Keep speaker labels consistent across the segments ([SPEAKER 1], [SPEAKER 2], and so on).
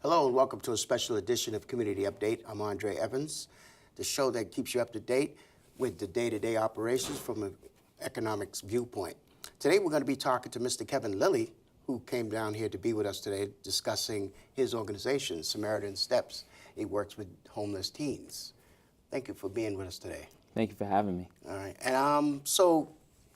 [SPEAKER 1] Hello and welcome to a special edition of Community Update. I'm Andre Evans, the show that keeps you up to date with the day-to-day operations from an economics viewpoint. Today we're going to be talking to Mr. Kevin Lilly, who came down here to be with us today discussing his organization, Samaritan Steps. He works with homeless teens. Thank you for being with us today.
[SPEAKER 2] Thank you for having me.
[SPEAKER 1] All right. And so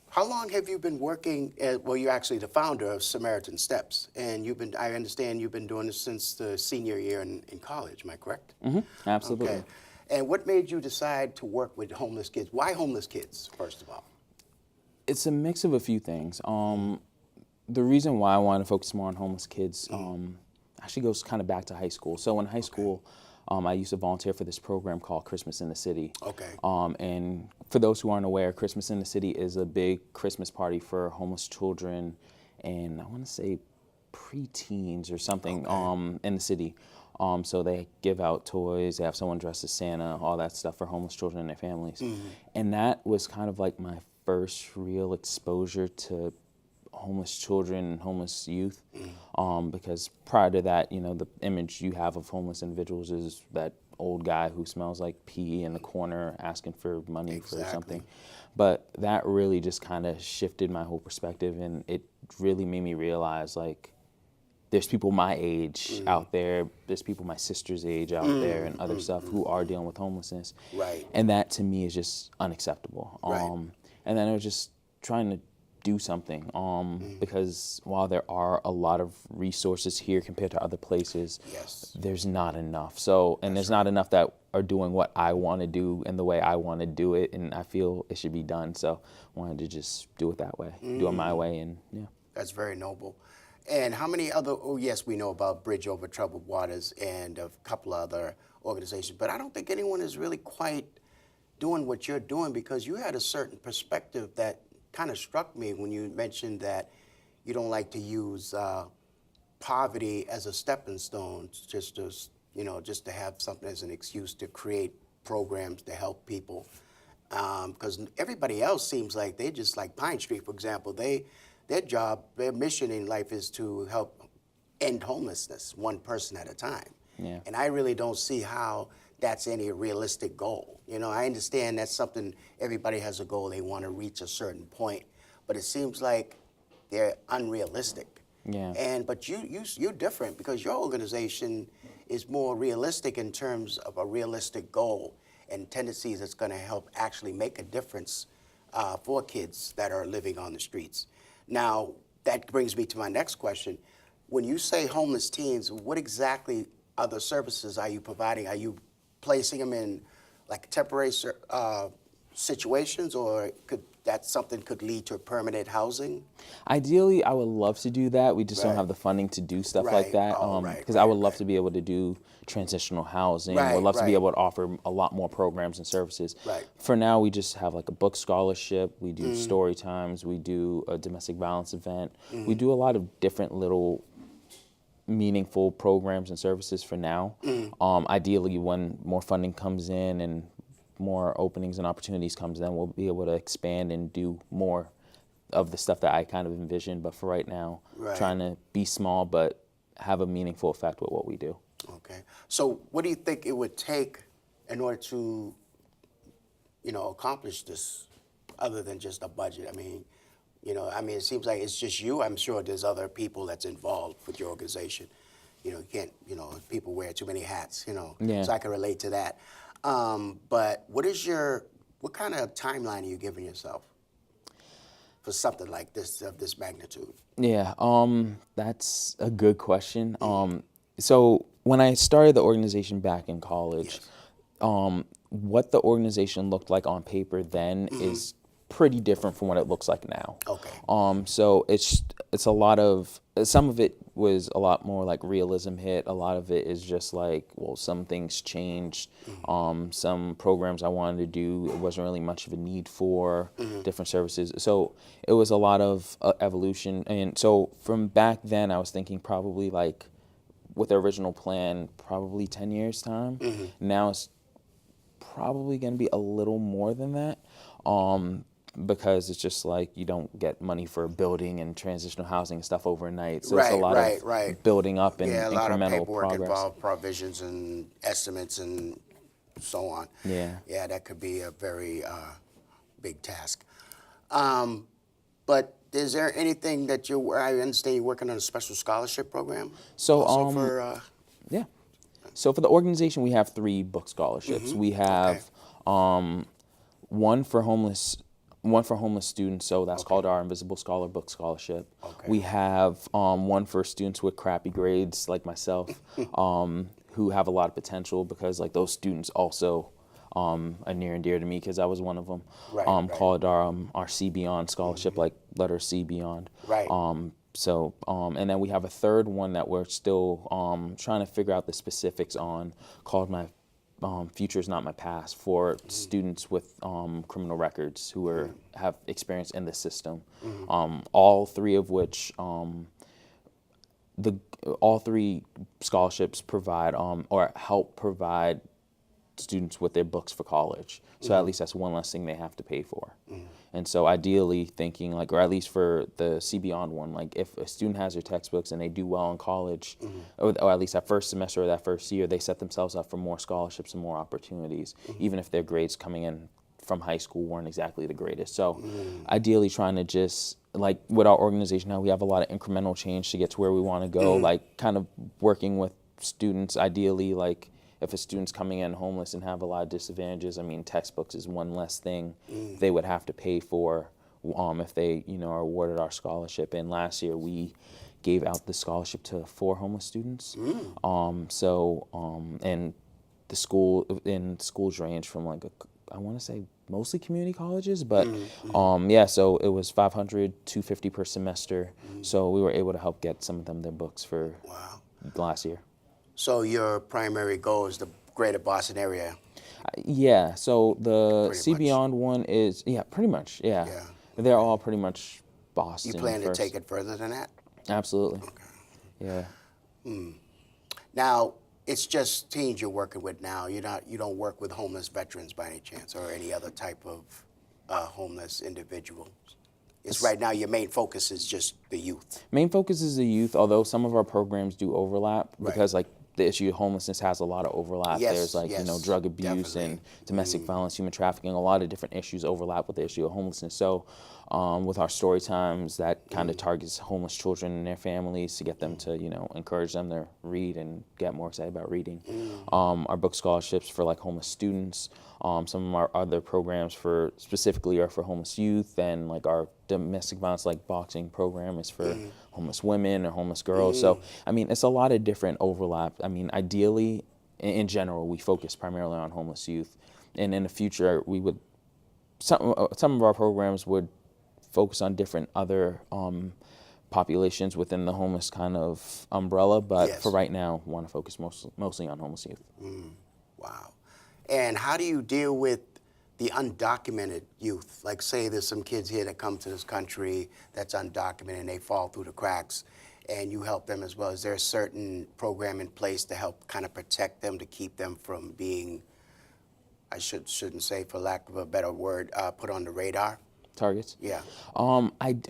[SPEAKER 1] how long have you been working well, you're actually the founder of Samaritan Steps, and I understand you've been doing this since the senior year in college, am I correct?
[SPEAKER 2] Mm-hmm. Absolutely.
[SPEAKER 1] Okay. And what made you decide to work with homeless kids? Why homeless kids, first of all?
[SPEAKER 2] It's a mix of a few things. The reason why I wanted to focus more on homeless kids actually goes kind of back to high school. So in high school, I used to volunteer for this program called Christmas in the City.
[SPEAKER 1] Okay.
[SPEAKER 2] And for those who aren't aware, Christmas in the City is a big Christmas party for homeless children and I want to say preteens or something in the city. So they give out toys, they have someone dressed as Santa, all that stuff for homeless children and their families. And that was kind of like my first real exposure to homeless children and homeless youth, because prior to that, you know, the image you have of homeless individuals is that old guy who smells like pee in the corner asking for money for something. But that really just kind of shifted my whole perspective, and it really made me realize, like, there's people my age out there, there's people my sister's age out there and other stuff who are dealing with homelessness.
[SPEAKER 1] Right.
[SPEAKER 2] And that to me is just unacceptable.
[SPEAKER 1] Right.
[SPEAKER 2] And then I was just trying to do something because while there are a lot of resources here compared to other places, there's not enough. So, and there's not enough that are doing what I want to do and the way I want to do it, and I feel it should be done. So I wanted to just do it that way, do it my way, and yeah.
[SPEAKER 1] That's very noble. And how many other, yes, we know about Bridge Over Troubled Waters and a couple other organizations, but I don't think anyone is really quite doing what you're doing, because you had a certain perspective that kind of struck me when you mentioned that you don't like to use poverty as a stepping stone, just to have something as an excuse to create programs to help people. Because everybody else seems like they just, like Pine Street, for example, their mission in life is to help end homelessness, one person at a time.
[SPEAKER 2] Yeah.
[SPEAKER 1] And I really don't see how that's any realistic goal. You know, I understand that's something, everybody has a goal, they want to reach a certain point, but it seems like they're unrealistic.
[SPEAKER 2] Yeah.
[SPEAKER 1] But you're different, because your organization is more realistic in terms of a realistic goal and tendencies that's going to help actually make a difference for kids that are living on the streets. Now, that brings me to my next question. When you say homeless teens, what exactly other services are you providing? Are you placing them in like temporary situations, or could lead to permanent housing?
[SPEAKER 2] Ideally, I would love to do that. We just don't have the funding to do stuff like that. Because I would love to be able to do transitional housing. I would love to be able to offer a lot more programs and services. For now, we just have like a book scholarship. We do story times. We do a domestic violence event. We do a lot of different little meaningful programs and services for now. Ideally, when more funding comes in and more openings and opportunities comes, then we'll be able to expand and do more of the stuff that I kind of envisioned. But for right now, trying to be small but have a meaningful effect with what we do.
[SPEAKER 1] Okay. So what do you think it would take in order to, accomplish this, other than just a budget? I mean, it seems like it's just you. I'm sure there's other people that's involved with your organization. You can't, people wear too many hats,
[SPEAKER 2] Yeah.
[SPEAKER 1] So I can relate to that. But what kind of timeline are you giving yourself for something like this, of this magnitude?
[SPEAKER 2] Yeah, that's a good question. So when I started the organization back in college, what the organization looked like on paper then is pretty different from what it looks like now.
[SPEAKER 1] Okay.
[SPEAKER 2] So it's a lot of, some of it was a lot more like realism hit. A lot of it is just like, well, some things changed. Some programs I wanted to do, it wasn't really much of a need for different services. So it was a lot of evolution. And so from back then, I was thinking probably like with the original plan, probably 10 years time. Now it's probably going to be a little more than that. because it's just like you don't get money for building and transitional housing and stuff overnight. So it's a
[SPEAKER 1] Right,
[SPEAKER 2] lot
[SPEAKER 1] right,
[SPEAKER 2] of
[SPEAKER 1] right.
[SPEAKER 2] building up and
[SPEAKER 1] Yeah, a lot of
[SPEAKER 2] incremental
[SPEAKER 1] paperwork
[SPEAKER 2] progress.
[SPEAKER 1] involved, provisions and estimates and so on.
[SPEAKER 2] Yeah.
[SPEAKER 1] Yeah, that could be a very big task. But is there anything that I understand you're working on a special scholarship program?
[SPEAKER 2] So,
[SPEAKER 1] Also for,
[SPEAKER 2] yeah. So for the organization, we have 3 book scholarships. We have one for homeless students, so that's called our Invisible Scholar Book Scholarship.
[SPEAKER 1] Okay.
[SPEAKER 2] We have one for students with crappy grades like myself, who have a lot of potential, because like those students also are near and dear to me, because I was one of them.
[SPEAKER 1] Right, right.
[SPEAKER 2] Called our C Beyond Scholarship, like letter C Beyond.
[SPEAKER 1] Right.
[SPEAKER 2] And then we have a third one that we're still trying to figure out the specifics on, called My Future Is Not My Past, for students with criminal records who have experience in the system. All 3 of which, all 3 scholarships provide or help provide students with their books for college. So at least that's one less thing they have to pay for. And so ideally thinking like, or at least for the C Beyond one, like if a student has their textbooks and they do well in college, or at least that first semester or that first year, they set themselves up for more scholarships and more opportunities, even if their grades coming in from high school weren't exactly the greatest. So ideally trying to just, like with our organization now, we have a lot of incremental change to get to where we want to go, like kind of working with students, ideally like if a student's coming in homeless and have a lot of disadvantages, I mean, textbooks is one less thing they would have to pay for if they, are awarded our scholarship. And last year we gave out the scholarship to 4 homeless students. And the schools range from like, I want to say mostly community colleges, but so it was $500, $250 per semester. So we were able to help get some of them their books for last year.
[SPEAKER 1] So your primary goal is the greater Boston area?
[SPEAKER 2] Yeah, so the
[SPEAKER 1] Pretty
[SPEAKER 2] C
[SPEAKER 1] much.
[SPEAKER 2] Beyond one is, pretty much, yeah. They're all pretty much Boston.
[SPEAKER 1] You plan to
[SPEAKER 2] first.
[SPEAKER 1] take it further than that?
[SPEAKER 2] Absolutely. Yeah.
[SPEAKER 1] Now, it's just teens you're working with now. You don't work with homeless veterans by any chance, or any other type of homeless individuals. It's right now your main focus is just the youth.
[SPEAKER 2] Main focus is the youth, although some of our programs do overlap, because like the issue of homelessness has a lot of overlap.
[SPEAKER 1] Yes,
[SPEAKER 2] There's like,
[SPEAKER 1] yes,
[SPEAKER 2] drug abuse
[SPEAKER 1] definitely.
[SPEAKER 2] and domestic violence, human trafficking, a lot of different issues overlap with the issue of homelessness. So with our story times, that kind of targets homeless children and their families to get them to, encourage them to read and get more excited about reading. Our book scholarships for like homeless students. Some of our other programs specifically are for homeless youth, and like our domestic violence like boxing program is for homeless women or homeless girls. So, I mean, it's a lot of different overlap. I mean, ideally, in general, we focus primarily on homeless youth. And in the future, we would, some of our programs would focus on different other populations within the homeless kind of umbrella. But for right now, want to focus mostly on homeless youth.
[SPEAKER 1] Wow. And how do you deal with the undocumented youth? Like, say there's some kids here that come to this country that's undocumented and they fall through the cracks, and you help them as well. Is there a certain program in place to help kind of protect them, to keep them from being, I shouldn't say for lack of a better word, put on the radar?
[SPEAKER 2] Targets?
[SPEAKER 1] Yeah.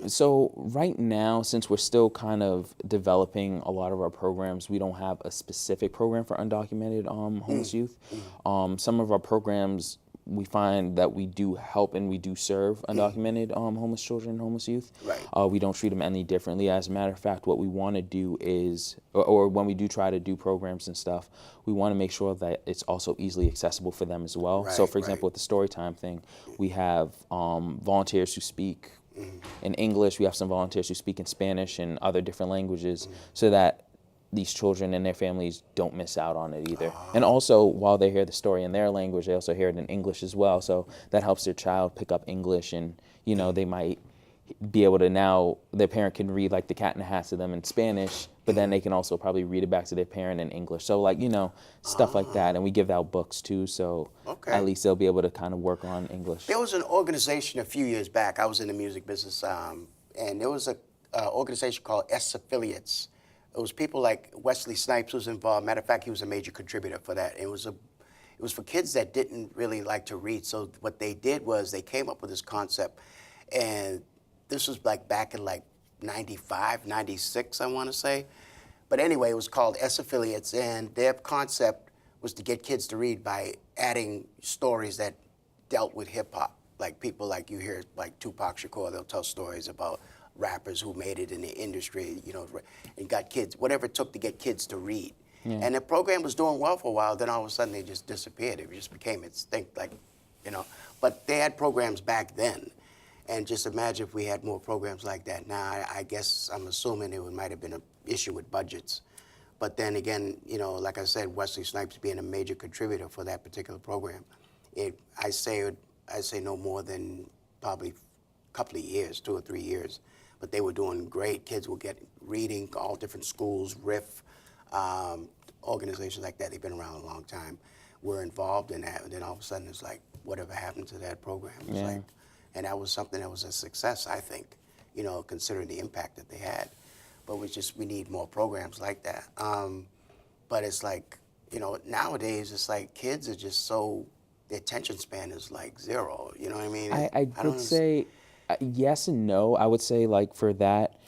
[SPEAKER 2] So right now, since we're still kind of developing a lot of our programs, we don't have a specific program for undocumented homeless youth. Some of our programs, we find that we do help and we do serve undocumented homeless children and homeless youth.
[SPEAKER 1] Right.
[SPEAKER 2] We don't treat them any differently. As a matter of fact, what we want to do is, or when we do try to do programs and stuff, we want to make sure that it's also easily accessible for them as well. So for example, with the story time thing, we have volunteers who speak in English, we have some volunteers who speak in Spanish and other different languages, so that these children and their families don't miss out on it either. And also, while they hear the story in their language, they also hear it in English as well. So that helps their child pick up English, and they might be able to now, their parent can read like The Cat in the Hat to them in Spanish, but then they can also probably read it back to their parent in English. So like, stuff like that. And we give out books too, so at least they'll be able to kind of work on English.
[SPEAKER 1] There was an organization a few years back. I was in the music business, and there was an organization called S Affiliates. It was people like Wesley Snipes was involved. Matter of fact, he was a major contributor for that. It it was for kids that didn't really like to read. So what they did was they came up with this concept, and this was like back in like 95, 96, I want to say. But anyway, it was called S Affiliates, and their concept was to get kids to read by adding stories that dealt with hip hop. Like people like you hear, like Tupac Shakur, they'll tell stories about rappers who made it in the industry, you know, and got kids, whatever it took to get kids to read.
[SPEAKER 2] Yeah.
[SPEAKER 1] And the program was doing well for a while, then all of a sudden they just disappeared. It just became extinct, like, you know. But they had programs back then. And just imagine if we had more programs like that now. I guess I'm assuming it might have been an issue with budgets. But then again, you know, like I said, Wesley Snipes being a major contributor for that particular program, I say no more than probably a couple of years, 2 or 3 years. But they were doing great. Kids will get reading, all different schools, RIF, organizations like that. They've been around a long time. We're involved in that. And then all of a sudden it's like, whatever happened to that program? It's like, and that was something that was a success, I think, you know, considering the impact that they had. But we need more programs like that. But it's like, you know, nowadays it's like kids are just so, their attention span is like 0. You know what I mean?
[SPEAKER 2] I would say yes and no. I would say like for that,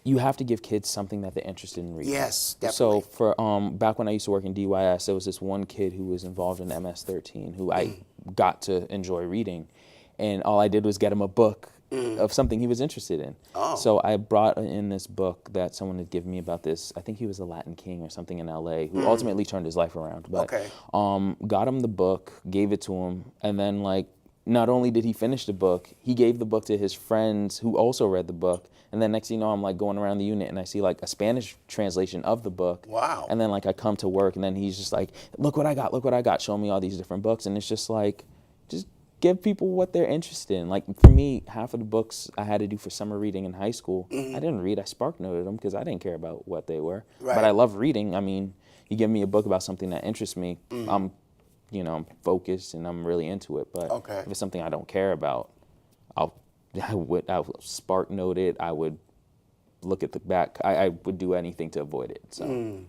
[SPEAKER 2] you have to give kids something that they're interested in reading.
[SPEAKER 1] Yes, definitely.
[SPEAKER 2] So for back when I used to work in DYS, there was this one kid who was involved in MS-13 who I got to enjoy reading. And all I did was get him a book of something he was interested in.
[SPEAKER 1] Oh.
[SPEAKER 2] So I brought in this book that someone had given me about this, I think he was a Latin king or something in LA, who ultimately turned his life around. But got him the book, gave it to him, and then like not only did he finish the book, he gave the book to his friends who also read the book. And then next thing you know, I'm like going around the unit and I see like a Spanish translation of the book.
[SPEAKER 1] Wow.
[SPEAKER 2] And then like I come to work and then he's just like, look what I got, showing me all these different books. And it's just like, just give people what they're interested in. Like for me, half of the books I had to do for summer reading in high school, I didn't read. I spark noted them because I didn't care about what they were.
[SPEAKER 1] Right.
[SPEAKER 2] But I love reading. I mean, you give me a book about something that interests me, I'm focused and I'm really into it. But if it's something I don't care about, I would spark note it. I would look at the back. I would do anything to avoid it. So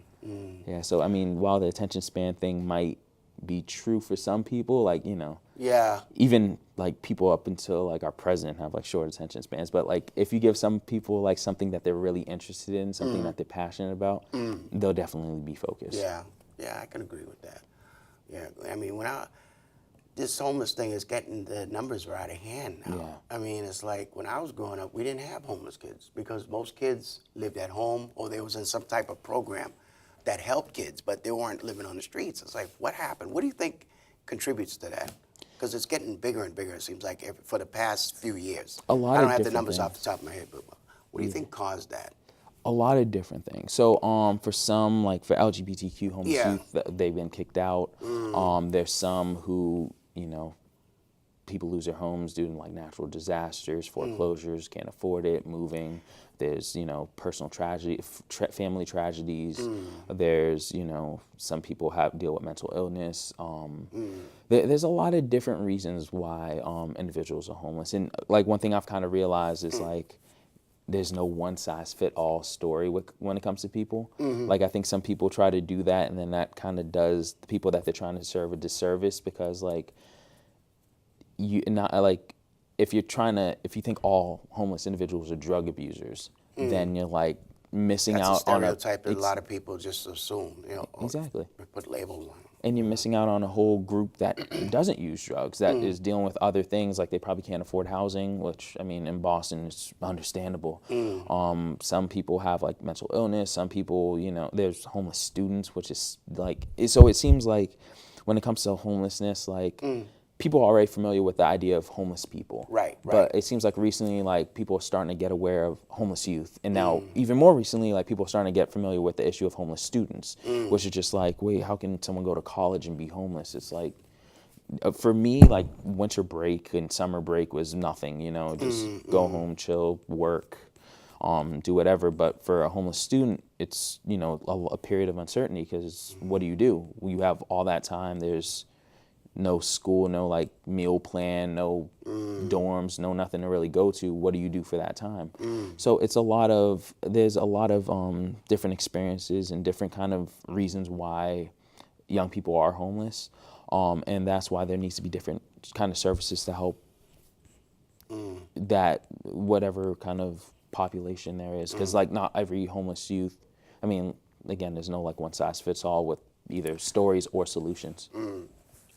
[SPEAKER 2] yeah. So I mean, while the attention span thing might be true for some people, like, you know, even like people up until like our president have like short attention spans, but like if you give some people like something that they're really interested in, something that they're passionate about, they'll definitely be focused.
[SPEAKER 1] Yeah, I can agree with that. Yeah, I mean, this homeless thing is getting, the numbers are out of hand now.
[SPEAKER 2] Yeah.
[SPEAKER 1] I mean, it's like when I was growing up, we didn't have homeless kids because most kids lived at home or they was in some type of program that helped kids, but they weren't living on the streets. It's like, what happened? What do you think contributes to that? Because it's getting bigger and bigger, it seems like, for the past few years.
[SPEAKER 2] A lot
[SPEAKER 1] I don't
[SPEAKER 2] of
[SPEAKER 1] have the
[SPEAKER 2] different
[SPEAKER 1] numbers
[SPEAKER 2] things.
[SPEAKER 1] off the top of my head, but what do you think caused that?
[SPEAKER 2] A lot of different things. So for some, like for LGBTQ homeless youth, they've been kicked out. There's some who, you know, people lose their homes due to like natural disasters, foreclosures, can't afford it, moving. There's, you know, personal tragedy, family tragedies. There's, you know, some people deal with mental illness. There's a lot of different reasons why individuals are homeless. And like one thing I've kind of realized is like, there's no one-size-fit-all story when it comes to people. Like I think some people try to do that, and then that kind of does the people that they're trying to serve a disservice, because like if you think all homeless individuals are drug abusers, then you're like missing
[SPEAKER 1] That's
[SPEAKER 2] out
[SPEAKER 1] a
[SPEAKER 2] on
[SPEAKER 1] stereotype that a lot of people just assume, you know,
[SPEAKER 2] exactly,
[SPEAKER 1] put labels on them.
[SPEAKER 2] And you're missing out on a whole group that doesn't use drugs, that is dealing with other things, like they probably can't afford housing, which, I mean, in Boston is understandable. Some people have like mental illness, some people, you know, there's homeless students, which is like, so it seems like when it comes to homelessness, like people are already familiar with the idea of homeless people.
[SPEAKER 1] Right.
[SPEAKER 2] But it seems like recently, like people are starting to get aware of homeless youth. And now even more recently, like people are starting to get familiar with the issue of homeless students, which is just like, wait, how can someone go to college and be homeless? It's like, for me, like winter break and summer break was nothing, you know, just go home, chill, work, do whatever. But for a homeless student, it's, you know, a period of uncertainty, because what do? You have all that time. There's no school, no like meal plan, no dorms, no nothing to really go to. What do you do for that time? So there's a lot of different experiences and different kind of reasons why young people are homeless. And that's why there needs to be different kind of services to help that whatever kind of population there is. Because like not every homeless youth, I mean, again, there's no like one size fits all with either stories or solutions.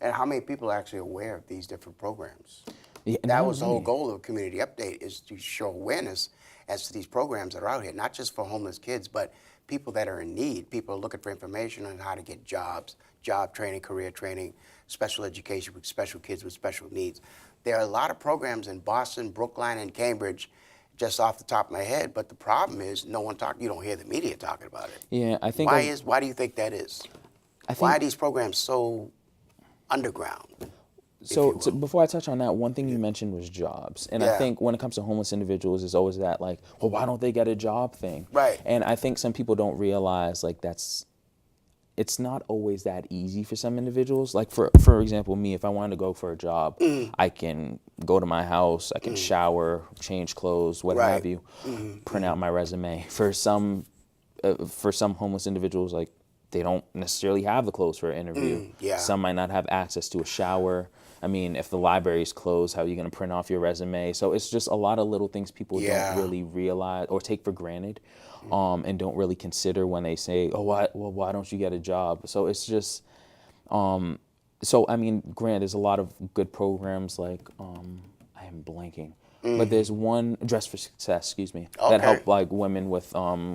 [SPEAKER 1] And how many people are actually aware of these different programs?
[SPEAKER 2] Yeah,
[SPEAKER 1] That
[SPEAKER 2] not
[SPEAKER 1] was the whole
[SPEAKER 2] many.
[SPEAKER 1] goal of Community Update, is to show awareness as to these programs that are out here, not just for homeless kids, but people that are in need. People are looking for information on how to get jobs, job training, career training, special education with special kids with special needs. There are a lot of programs in Boston, Brookline, and Cambridge, just off the top of my head, but the problem is no one you don't hear the media talking about it.
[SPEAKER 2] Yeah, I think
[SPEAKER 1] Why do you think that is?
[SPEAKER 2] I
[SPEAKER 1] Why
[SPEAKER 2] think
[SPEAKER 1] are these programs so underground?
[SPEAKER 2] so.
[SPEAKER 1] you will.
[SPEAKER 2] Before I touch on that, one thing you mentioned was jobs, and I
[SPEAKER 1] Yeah.
[SPEAKER 2] think when it comes to homeless individuals, there's always that like, well, why don't they get a job thing?
[SPEAKER 1] Right.
[SPEAKER 2] And I think some people don't realize like it's not always that easy for some individuals. Like for example, me, if I wanted to go for a job, I can go to my house, I can shower, change clothes, what
[SPEAKER 1] Right.
[SPEAKER 2] have you, print out my resume. For some homeless individuals, like they don't necessarily have the clothes for an interview.
[SPEAKER 1] Yeah.
[SPEAKER 2] Some might not have access to a shower. I mean, if the library's closed, how are you going to print off your resume? So it's just a lot of little things people
[SPEAKER 1] Yeah.
[SPEAKER 2] don't really realize or take for granted, and don't really consider when they say, "Oh, why don't you get a job?" So it's just, so I mean, granted, there's a lot of good programs like, I am blanking, but there's one, Dress for Success, excuse me, that
[SPEAKER 1] Okay.
[SPEAKER 2] help like women with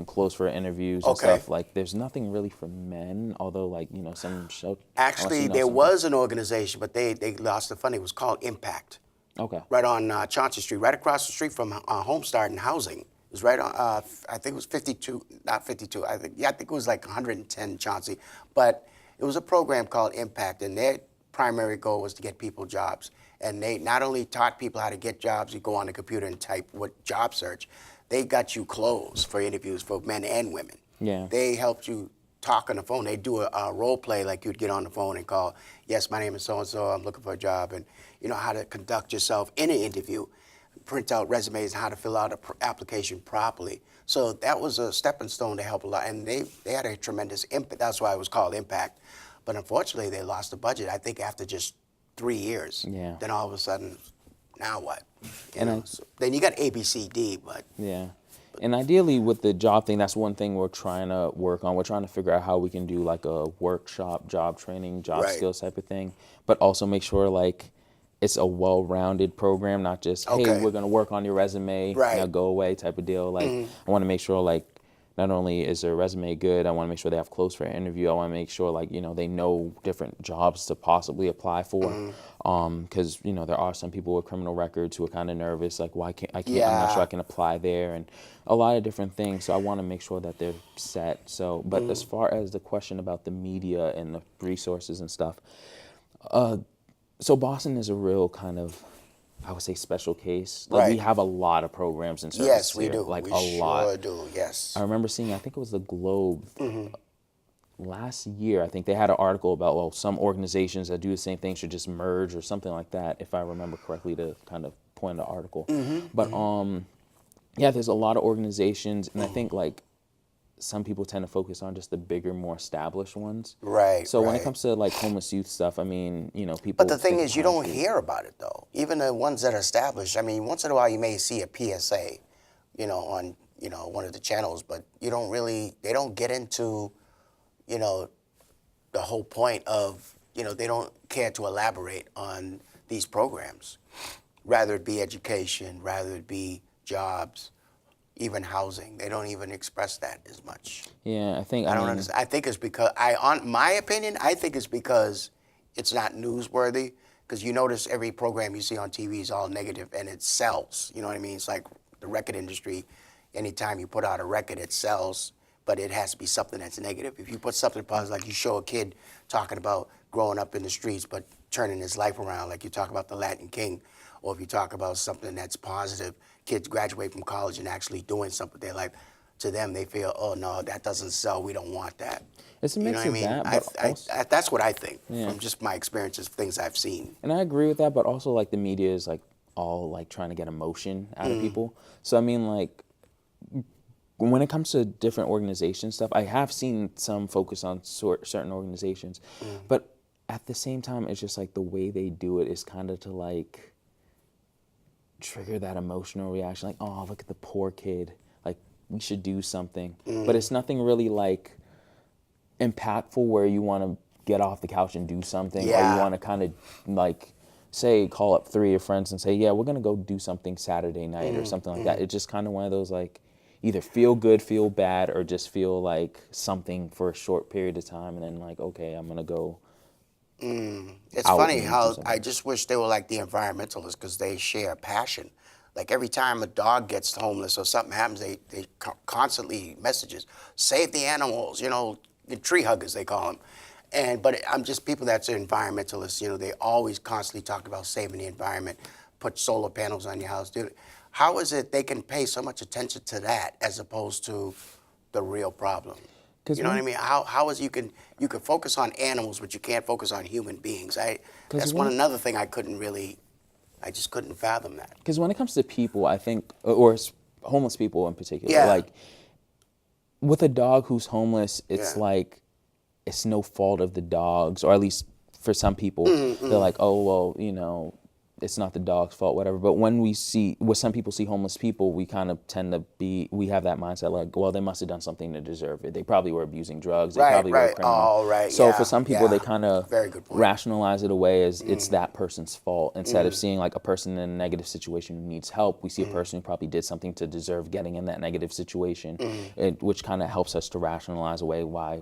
[SPEAKER 2] clothes for interviews and
[SPEAKER 1] Okay.
[SPEAKER 2] stuff. Like, there's nothing really for men, although like some show.
[SPEAKER 1] Actually, there was an organization, but they lost the funding. It was called Impact,
[SPEAKER 2] Okay.
[SPEAKER 1] right on Chauncey Street, right across the street from Homestart and Housing. It was right on, I think it was 52, not 52, I think it was like 110 Chauncey. But it was a program called Impact, and their primary goal was to get people jobs. And they not only taught people how to get jobs, you go on the computer and type what job search, they got you clothes for interviews for men and women.
[SPEAKER 2] Yeah.
[SPEAKER 1] They helped you talk on the phone. They do a role play, like you'd get on the phone and call, yes, my name is so-and-so, I'm looking for a job, and you know how to conduct yourself in an interview, print out resumes, how to fill out an application properly. So that was a stepping stone to help a lot, and they had a tremendous impact. That's why it was called Impact. But unfortunately, they lost the budget, I think, after just 3 years.
[SPEAKER 2] Yeah.
[SPEAKER 1] Then all of a sudden, now what?
[SPEAKER 2] And
[SPEAKER 1] So then you got ABCD, but
[SPEAKER 2] Yeah. And ideally with the job thing, that's one thing we're trying to work on. We're trying to figure out how we can do like a workshop, job training, job
[SPEAKER 1] Right.
[SPEAKER 2] skills type of thing, but also make sure like it's a well-rounded program, not just, hey,
[SPEAKER 1] Okay.
[SPEAKER 2] we're going to work on your resume,
[SPEAKER 1] Right.
[SPEAKER 2] now go away type of deal. Like, I want to make sure like not only is their resume good, I want to make sure they have clothes for an interview. I want to make sure like, they know different jobs to possibly apply for. Because, there are some people with criminal records who are kind of nervous, like, I'm not
[SPEAKER 1] Yeah.
[SPEAKER 2] sure I can apply there, and a lot of different things. So I want to make sure that they're set. So, but as far as the question about the media and the resources and stuff, so Boston is a real kind of, I would say, special case. Like, we
[SPEAKER 1] Right.
[SPEAKER 2] have a lot of programs and services
[SPEAKER 1] yes, we
[SPEAKER 2] here,
[SPEAKER 1] do.
[SPEAKER 2] like
[SPEAKER 1] we
[SPEAKER 2] a lot.
[SPEAKER 1] sure do, yes.
[SPEAKER 2] I remember seeing, I think it was the Globe last year. I think they had an article about, well, some organizations that do the same thing should just merge or something like that, if I remember correctly, to kind of point the article. But yeah, there's a lot of organizations, and I think like some people tend to focus on just the bigger, more established ones.
[SPEAKER 1] Right,
[SPEAKER 2] So when it
[SPEAKER 1] right.
[SPEAKER 2] comes to like homeless youth stuff, I mean, people.
[SPEAKER 1] But the thing
[SPEAKER 2] take
[SPEAKER 1] is, you
[SPEAKER 2] time
[SPEAKER 1] don't
[SPEAKER 2] to-
[SPEAKER 1] hear about it though. Even the ones that are established. I mean, once in a while you may see a PSA, on one of the channels, but you don't really. They don't get into, the whole point of, they don't care to elaborate on these programs. Rather it be education, rather it be jobs, even housing. They don't even express that as much.
[SPEAKER 2] Yeah, I think.
[SPEAKER 1] I don't
[SPEAKER 2] mean,
[SPEAKER 1] understand. I think it's because on my opinion, I think it's because it's not newsworthy. Because you notice every program you see on TV is all negative and it sells. You know what I mean? It's like the record industry. Anytime you put out a record, it sells, but it has to be something that's negative. If you put something positive, like you show a kid talking about growing up in the streets but turning his life around, like you talk about the Latin King, or if you talk about something that's positive, kids graduate from college and actually doing something with their life. To them, they feel, oh no, that doesn't sell. We don't want that.
[SPEAKER 2] It's a
[SPEAKER 1] You know
[SPEAKER 2] mix
[SPEAKER 1] what I
[SPEAKER 2] of
[SPEAKER 1] mean?
[SPEAKER 2] that, but also,
[SPEAKER 1] That's what I think
[SPEAKER 2] Yeah.
[SPEAKER 1] from just my experiences, things I've seen.
[SPEAKER 2] and I agree with that. But also, like the media is like all like trying to get emotion out of people. So I mean, like when it comes to different organization stuff, I have seen some focus on certain organizations, but at the same time, it's just like the way they do it is kind of to like trigger that emotional reaction. Like, oh, look at the poor kid. Like, we should do something. But it's nothing really like impactful where you want to get off the couch and do something, or you
[SPEAKER 1] Yeah.
[SPEAKER 2] want to kind of like say call up 3 of your friends and say, yeah, we're gonna go do something Saturday night or something like that. It's just kind of one of those like either feel good, feel bad, or just feel like something for a short period of time, and then like, okay, I'm gonna go
[SPEAKER 1] It's
[SPEAKER 2] out
[SPEAKER 1] funny
[SPEAKER 2] and do
[SPEAKER 1] how
[SPEAKER 2] something.
[SPEAKER 1] I just wish they were like the environmentalists because they share a passion. Like every time a dog gets homeless or something happens, they constantly messages, save the animals, the tree huggers they call them. But I'm just people that's environmentalists, they always constantly talk about saving the environment, put solar panels on your house. Dude, how is it they can pay so much attention to that as opposed to the real problem?
[SPEAKER 2] Because
[SPEAKER 1] You know what I mean? How is you can focus on animals, but you can't focus on human beings. That's another thing I just couldn't fathom that.
[SPEAKER 2] when it comes to people, I think, or homeless people in particular,
[SPEAKER 1] Yeah.
[SPEAKER 2] like with a dog who's homeless, it's
[SPEAKER 1] Yeah.
[SPEAKER 2] like it's no fault of the dogs, or at least for some people, they're like, oh well, it's not the dog's fault, whatever. But when some people see homeless people, we kind of tend to we have that mindset like, well, they must have done something to deserve it. They probably were abusing drugs. They
[SPEAKER 1] Right,
[SPEAKER 2] probably were a
[SPEAKER 1] right.
[SPEAKER 2] criminal.
[SPEAKER 1] Oh, right.
[SPEAKER 2] So
[SPEAKER 1] Yeah,
[SPEAKER 2] for some people, they
[SPEAKER 1] yeah.
[SPEAKER 2] kind of
[SPEAKER 1] Very good point.
[SPEAKER 2] rationalize it away as it's that person's fault, instead of seeing like a person in a negative situation who needs help. We see a person who probably did something to deserve getting in that negative situation, which kind of helps us to rationalize away why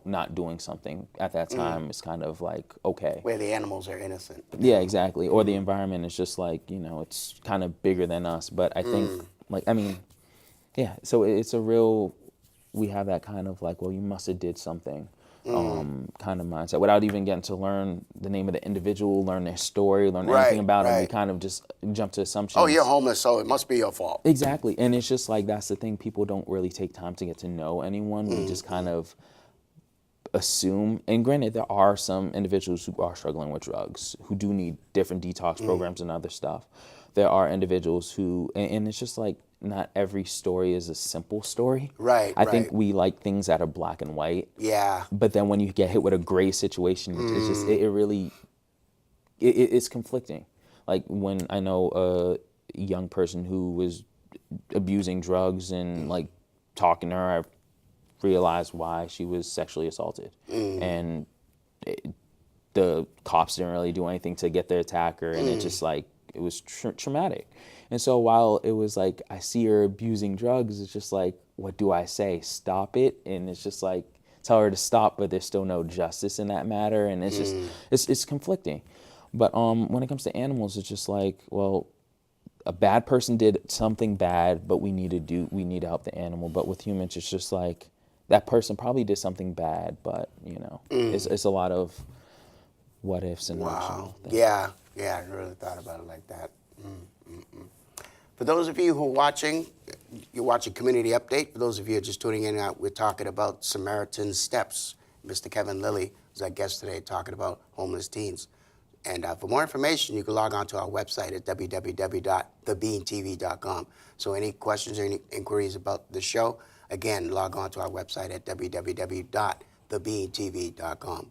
[SPEAKER 2] not doing something at that time is kind of like okay.
[SPEAKER 1] Where the animals are innocent.
[SPEAKER 2] Yeah, exactly. Or the environment is just like, it's kind of bigger than us. But I think, yeah, so it's a real, we have that kind of like, well, you must have did something kind of mindset without even getting to learn the name of the individual, learn their story, learn anything about them. We
[SPEAKER 1] right.
[SPEAKER 2] kind of just jump to assumptions.
[SPEAKER 1] Oh, you're homeless, so it must be your fault.
[SPEAKER 2] Exactly. And it's just like, that's the thing. People don't really take time to get to know anyone. We just kind of assume, and granted, there are some individuals who are struggling with drugs who do need different detox programs and other stuff. There are individuals who, and it's just like not every story is a simple story.
[SPEAKER 1] Right,
[SPEAKER 2] I think
[SPEAKER 1] right.
[SPEAKER 2] we like things that are black and white.
[SPEAKER 1] Yeah.
[SPEAKER 2] But then when you get hit with a gray situation, it's just it really it's conflicting. Like when I know a young person who was abusing drugs and like talking to her, I realized why she was sexually assaulted, and the cops didn't really do anything to get the attacker, and it just like it was traumatic. And so while it was like I see her abusing drugs, it's just like, what do I say? Stop it? And it's just like tell her to stop, but there's still no justice in that matter, and it's just it's conflicting. But when it comes to animals, it's just like, well, a bad person did something bad, but we need to help the animal. But with humans, it's just like that person probably did something bad, but it's a lot of what ifs and
[SPEAKER 1] Wow.
[SPEAKER 2] things.
[SPEAKER 1] Yeah. Yeah. I really thought about it like that. For those of you who are watching, you're watching Community Update. For those of you who are just tuning in, we're talking about Samaritan Steps. Mr. Kevin Lilly is our guest today talking about homeless teens. And for more information, you can log on to our website at www.thebeantv.com. So any questions or any inquiries about the show, again, log on to our website at www.thebeantv.com.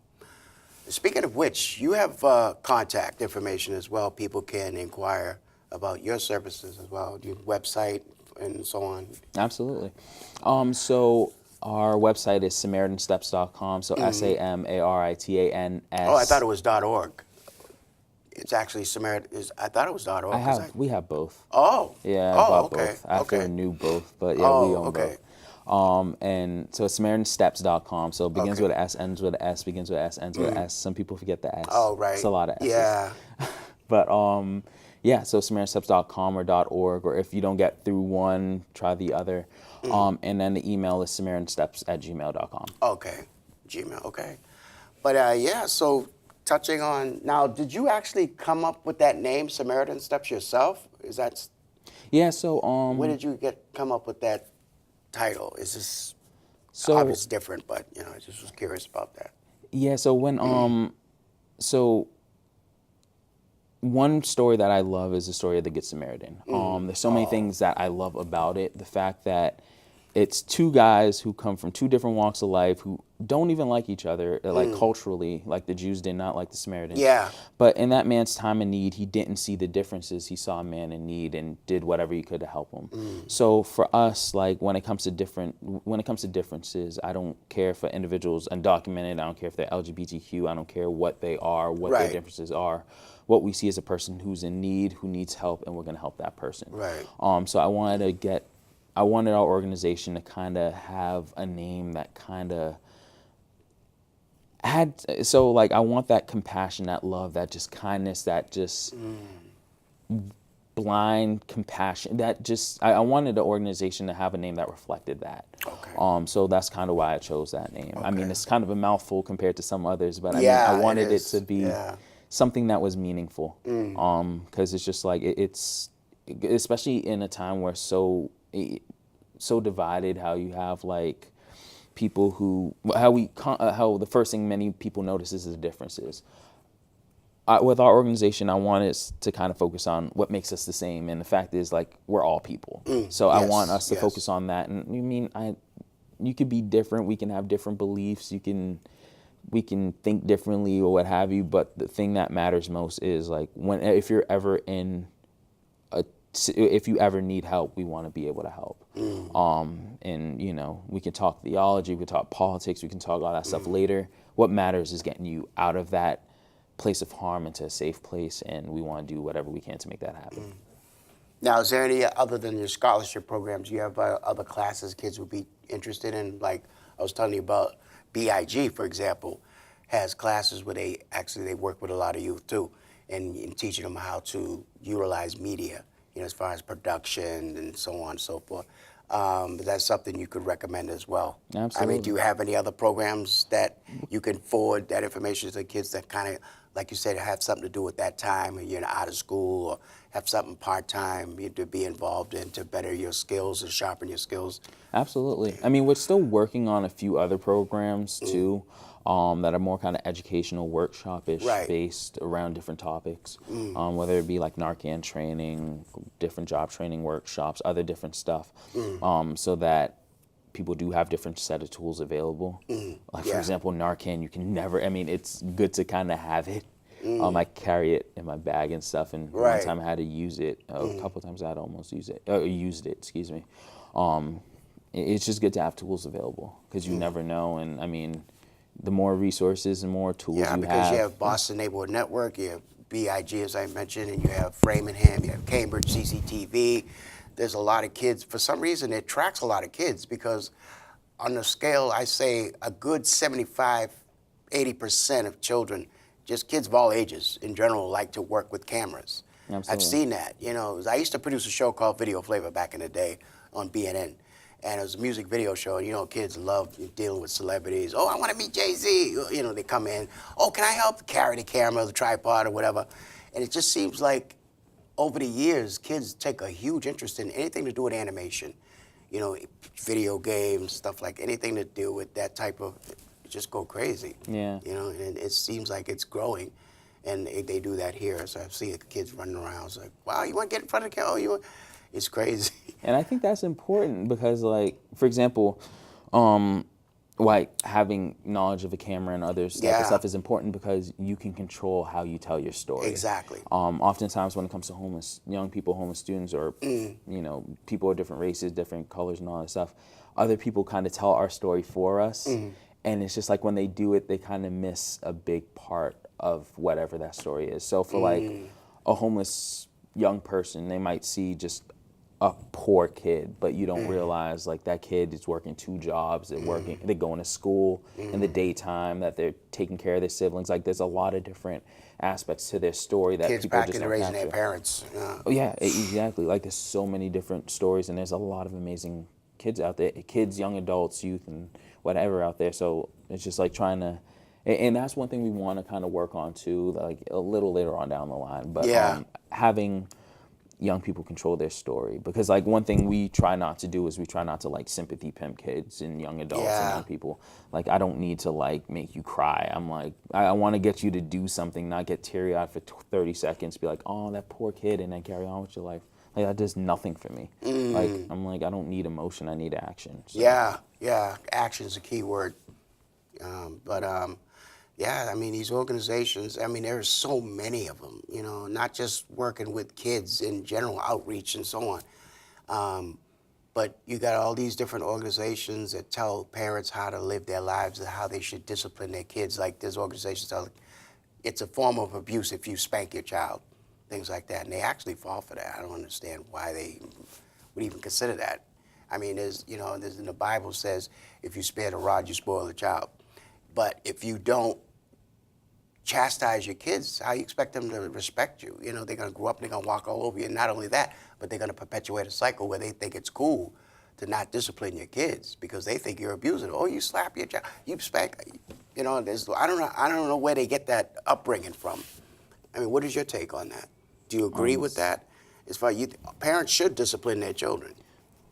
[SPEAKER 1] Speaking of which, you have contact information as well. People can inquire about your services as well, your website and so on.
[SPEAKER 2] Absolutely. So our website is SamaritanSteps.com. So SAMARITANS.
[SPEAKER 1] Oh, I thought it was .org. It's actually Samaritan. I thought it was .org.
[SPEAKER 2] We have both.
[SPEAKER 1] Oh.
[SPEAKER 2] Yeah, I
[SPEAKER 1] Oh,
[SPEAKER 2] bought
[SPEAKER 1] okay.
[SPEAKER 2] both. I have to
[SPEAKER 1] Okay.
[SPEAKER 2] renew both, but yeah, we own
[SPEAKER 1] okay.
[SPEAKER 2] both. And so it's SamaritanSteps.com. So it begins
[SPEAKER 1] Okay.
[SPEAKER 2] with an S, ends with an S, begins with an S, ends with an S. Some people forget the S.
[SPEAKER 1] Oh, right.
[SPEAKER 2] It's a lot of S's.
[SPEAKER 1] Yeah.
[SPEAKER 2] But yeah, so SamaritanSteps.com or .org, or if you don't get through one, try the other. And then the email is SamaritanSteps@gmail.com.
[SPEAKER 1] Okay. Gmail. Okay. But yeah, so touching on now, did you actually come up with that name, Samaritan Steps, yourself? Is that
[SPEAKER 2] Yeah, so
[SPEAKER 1] where did you come up with that title? Is this
[SPEAKER 2] so
[SPEAKER 1] obviously different, but I just was curious about that.
[SPEAKER 2] yeah, so when so one story that I love is the story of the Good Samaritan. There's so many things that I love about it. The fact that it's two guys who come from two different walks of life who don't even like each other, like culturally, like the Jews did not like the Samaritans.
[SPEAKER 1] Yeah.
[SPEAKER 2] But in that man's time of need, he didn't see the differences. He saw a man in need and did whatever he could to help him. So for us, like when it comes to differences, I don't care for individuals undocumented. I don't care if they're LGBTQ. I don't care what they are, what their
[SPEAKER 1] Right.
[SPEAKER 2] differences are. What we see is a person who's in need, who needs help, and we're going to help that person.
[SPEAKER 1] Right.
[SPEAKER 2] So I wanted our organization to kind of have a name that kind of so like I want that compassion, that love, that just kindness, that just blind compassion, that just I wanted the organization to have a name that reflected that.
[SPEAKER 1] Okay.
[SPEAKER 2] So that's kind of why I chose that name. I mean,
[SPEAKER 1] Okay.
[SPEAKER 2] it's kind of a mouthful compared to some others, but
[SPEAKER 1] Yeah,
[SPEAKER 2] I
[SPEAKER 1] it
[SPEAKER 2] wanted it
[SPEAKER 1] is.
[SPEAKER 2] to be
[SPEAKER 1] Yeah.
[SPEAKER 2] something that was meaningful. Because it's just like it's especially in a time where so divided, how you have like people who how the first thing many people notice is the differences. With our organization, I want us to kind of focus on what makes us the same, and the fact is like we're all people. So I want us to focus on that. And I mean, you could be different. We can have different beliefs. We can think differently or what have you. But the thing that matters most is like if you ever need help, we want to be able to help. And we can talk theology, we can talk politics, we can talk all that stuff later. What matters is getting you out of that place of harm into a safe place, and we want to do whatever we can to make that happen.
[SPEAKER 1] Now, is there any, other than your scholarship programs, you have other classes kids would be interested in? Like I was telling you about BIG, for example, has classes where they work with a lot of youth too, and teaching them how to utilize media, as far as production and so on and so forth. But that's something you could recommend as well.
[SPEAKER 2] Absolutely.
[SPEAKER 1] I mean, do you have any other programs that you can forward that information to the kids that kind of, like you said, have something to do with that time, and you're out of school, or have something part-time to be involved in to better your skills and sharpen your skills?
[SPEAKER 2] Absolutely. I mean, we're still working on a few other programs too, that are more kind of educational workshop-ish based around different topics, whether it be like Narcan training, different job training workshops, other different stuff, so that people do have different set of tools available. Like for example, Narcan, you can never, I mean, it's good to kind of have it. I carry it in my bag and stuff, and one time I had to use it. A couple times I had to almost used it. Excuse me. It's just good to have tools available because you never know. And I mean, the more resources and more tools you have.
[SPEAKER 1] Yeah, because you have Boston Neighborhood Network, you have BIG, as I mentioned, and you have Framingham, you have Cambridge CCTV. There's a lot of kids. For some reason, it attracts a lot of kids because on the scale, I say a good 75, 80% of children, just kids of all ages in general, like to work with cameras.
[SPEAKER 2] Absolutely.
[SPEAKER 1] I've seen that. I used to produce a show called Video Flavor back in the day on BNN. And it was a music video show, and kids love dealing with celebrities. Oh, I want to meet Jay-Z. They come in. Oh, can I help carry the camera, the tripod, or whatever? And it just seems like over the years, kids take a huge interest in anything to do with animation. Video games, stuff like anything to do with that type of, just go crazy.
[SPEAKER 2] Yeah.
[SPEAKER 1] And it seems like it's growing. And they do that here. So I see the kids running around. It's like, wow, you want to get in front of the camera? It's crazy.
[SPEAKER 2] And I think that's important because, like, for example, like having knowledge of a camera and other type of stuff is important because you can control how you tell your story.
[SPEAKER 1] Exactly.
[SPEAKER 2] Oftentimes when it comes to young people, homeless students, or people of different races, different colors, and all that stuff, other people kind of tell our story for us, and it's just like when they do it, they kind of miss a big part of whatever that story is. So for like a homeless young person, they might see just a poor kid, but you don't realize like that kid is working 2 jobs. They're going to school in the daytime, that they're taking care of their siblings. Like there's a lot of different aspects to their story that
[SPEAKER 1] kids
[SPEAKER 2] people
[SPEAKER 1] back
[SPEAKER 2] just
[SPEAKER 1] into
[SPEAKER 2] don't
[SPEAKER 1] raising
[SPEAKER 2] capture.
[SPEAKER 1] their parents.
[SPEAKER 2] Oh yeah, exactly. Like there's so many different stories, and there's a lot of amazing kids out there, kids, young adults, youth, and whatever out there. So it's just like trying to, and that's one thing we want to kind of work on too, like a little later on down the line. But having young people control their story, because like one thing we try not to do is we try not to like sympathy pimp kids and young adults and young people. Like I don't need to like make you cry. I'm like, I want to get you to do something, not get teary-eyed for 30 seconds, be like, oh, that poor kid, and then carry on with your life. Like that does nothing for me. Like I'm like I don't need emotion, I need action. So.
[SPEAKER 1] Yeah, action is a key word. Yeah, I mean, these organizations, I mean, there's so many of them, you know, not just working with kids in general, outreach and so on. But you got all these different organizations that tell parents how to live their lives and how they should discipline their kids. Like there's organizations that it's a form of abuse if you spank your child, things like that. And they actually fall for that. I don't understand why they would even consider that. I mean, there's in the Bible says, if you spare the rod, you spoil the child. But if you don't chastise your kids, how you expect them to respect you? You know, they're going to grow up, they're going to walk all over you. And not only that, but they're going to perpetuate a cycle where they think it's cool to not discipline your kids because they think you're abusing them. Oh, you slap your child, you spank. You know, I don't know where they get that upbringing from. I mean, what is your take on that? Do you agree with that? As far as parents should discipline their children.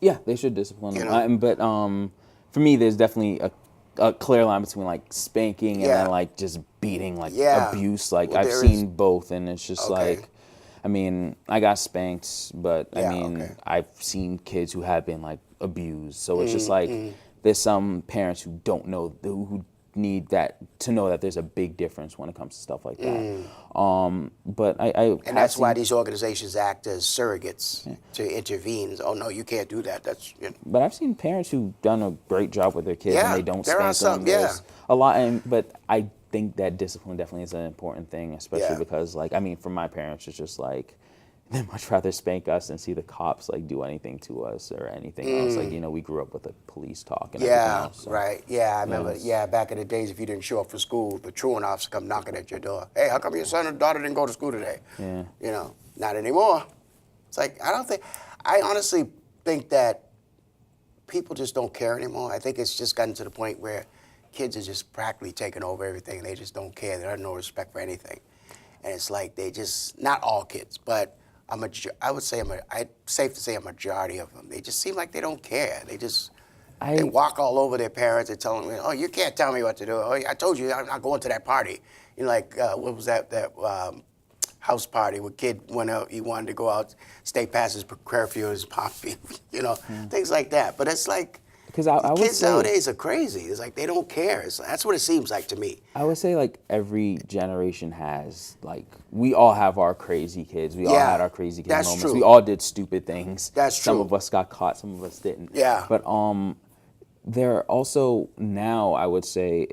[SPEAKER 2] Yeah, they should discipline them.
[SPEAKER 1] You know?
[SPEAKER 2] But for me, there's definitely a clear line between like spanking and then like just beating, like abuse. Like
[SPEAKER 1] Well,
[SPEAKER 2] I've seen both, and it's just like, I mean, I got spanked, but I mean, I've seen kids who have been like abused. So it's just like there's some parents who don't know who need that to know that there's a big difference when it comes to stuff like that. But
[SPEAKER 1] and that's why these organizations act as surrogates to intervene. Oh no, you can't do that. That's
[SPEAKER 2] But I've seen parents who've done a great job with their kids and they don't spank them. There's a lot, but I think that discipline definitely is an important thing, especially because, like, I mean, for my parents, it's just like they'd much rather spank us than see the cops like do anything to us or anything else. Like, you know, we grew up with the police talk and everything else. So.
[SPEAKER 1] Right. Yeah, I remember. Yeah, back in the days, if you didn't show up for school, the truant officer come knocking at your door. Hey, how come your son or daughter didn't go to school today?
[SPEAKER 2] Yeah.
[SPEAKER 1] You know, not anymore. It's like I honestly think that people just don't care anymore. I think it's just gotten to the point where kids are just practically taking over everything and they just don't care. They have no respect for anything. And it's like they just, not all kids, but I would say safe to say a majority of them. They just seem like they don't care. They walk all over their parents and tell them, oh, you can't tell me what to do. Oh, I told you I'm not going to that party. You know, like, what was that house party where kid went out, he wanted to go out, stay past his curfew, his poppy, you know, things like that. But it's like,
[SPEAKER 2] because I would
[SPEAKER 1] kids
[SPEAKER 2] say,
[SPEAKER 1] nowadays are crazy. It's like they don't care. That's what it seems like to me.
[SPEAKER 2] I would say like every generation has, like, we all have our crazy kids. We all had our crazy kid moments.
[SPEAKER 1] True.
[SPEAKER 2] We all did stupid things.
[SPEAKER 1] That's true.
[SPEAKER 2] Some of us got caught, some of us didn't.
[SPEAKER 1] Yeah.
[SPEAKER 2] But there are also now, I would say,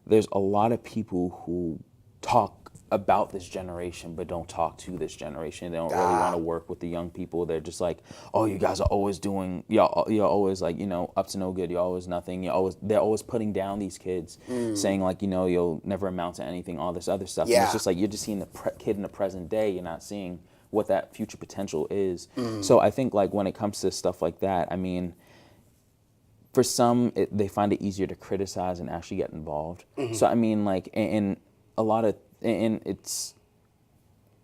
[SPEAKER 2] there's a lot of people who talk about this generation but don't talk to this generation. They don't really want to work with the young people. They're just like, oh, you guys are always doing, you're always like, you know, up to no good. You're always nothing. They're always putting down these kids, saying like, you know, you'll never amount to anything, all this other stuff. And it's just like, you're just seeing the kid in the present day. You're not seeing what that future potential is. So I think like when it comes to stuff like that, I mean, for some, they find it easier to criticize and actually get involved. So I mean, like, and it's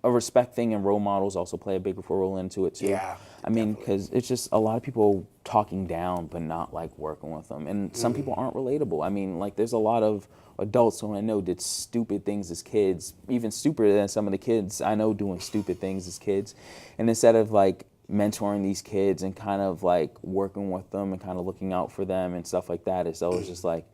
[SPEAKER 2] a respect thing, and role models also play a big role into it too.
[SPEAKER 1] Yeah,
[SPEAKER 2] I mean, because it's just a lot of people talking down but not like working with them, and some people aren't relatable. I mean, like there's a lot of adults who I know did stupid things as kids, even stupider than some of the kids I know doing stupid things as kids, and instead of like mentoring these kids and kind of like working with them and kind of looking out for them and stuff like that, it's always just like,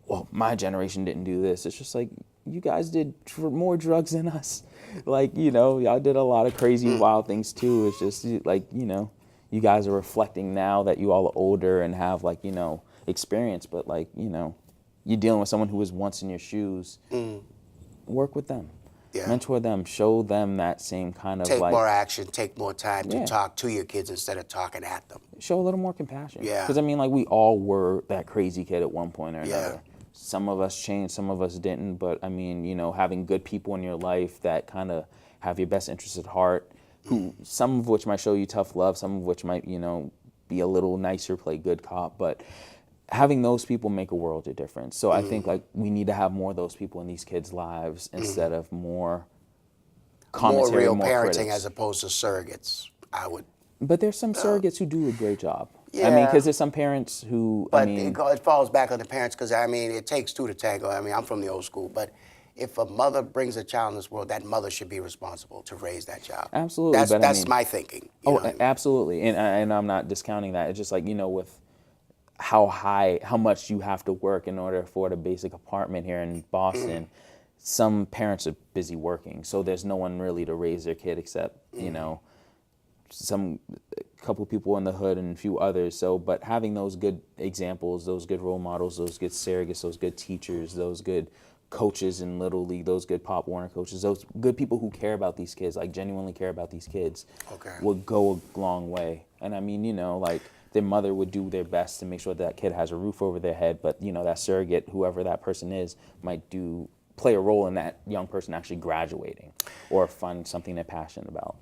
[SPEAKER 2] well, my generation didn't do this. It's just like, you guys did more drugs than us. Like, you know, y'all did a lot of crazy, wild things too. It's just like, you know, you guys are reflecting now that you all are older and have like, you know, experience, but like, you know, you're dealing with someone who was once in your shoes. Work with them. Yeah. Mentor them, show them that same kind of
[SPEAKER 1] take more action, take more time to talk to your kids instead of talking at them.
[SPEAKER 2] Show a little more compassion.
[SPEAKER 1] Yeah.
[SPEAKER 2] Because I mean, like we all were that crazy kid at one point or another. Some of us changed, some of us didn't. But I mean, you know, having good people in your life that kind of have your best interests at heart, who some of which might show you tough love, some of which might, you know, be a little nicer, play good cop, but having those people make a world of difference. So I think like we need to have more of those people in these kids' lives instead of more commentary,
[SPEAKER 1] more real
[SPEAKER 2] more
[SPEAKER 1] parenting
[SPEAKER 2] critics.
[SPEAKER 1] As opposed to surrogates.
[SPEAKER 2] But there's some surrogates who do a great job.
[SPEAKER 1] Yeah.
[SPEAKER 2] I mean, because there's some parents who,
[SPEAKER 1] But it falls back on the parents because, I mean, it takes two to tango. I mean, I'm from the old school, but if a mother brings a child in this world, that mother should be responsible to raise that child.
[SPEAKER 2] Absolutely,
[SPEAKER 1] That's
[SPEAKER 2] but I
[SPEAKER 1] that's
[SPEAKER 2] mean,
[SPEAKER 1] my thinking. You know what I mean?
[SPEAKER 2] absolutely, and I'm not discounting that. It's just like, with how much you have to work in order to afford a basic apartment here in Boston. Some parents are busy working, so there's no one really to raise their kid except some couple people in the hood and a few others. So, but having those good examples, those good role models, those good surrogates, those good teachers, those good coaches in Little League, those good Pop Warner coaches, those good people who care about these kids, like genuinely care about these kids, would go a long way. And I mean, like their mother would do their best to make sure that kid has a roof over their head, but that surrogate, whoever that person is, might play a role in that young person actually graduating or find something they're passionate about.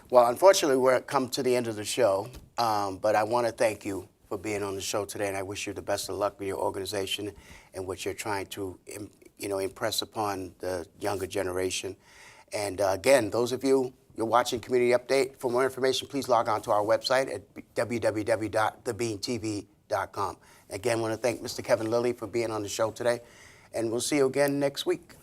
[SPEAKER 1] Well, unfortunately, we're come to the end of the show, but I want to thank you for being on the show today, and I wish you the best of luck with your organization and what you're trying to, impress upon the younger generation. And again, those of you're watching Community Update. For more information, please log on to our website at www.thebeantv.com. Again, I want to thank Mr. Kevin Lilly for being on the show today, and we'll see you again next week.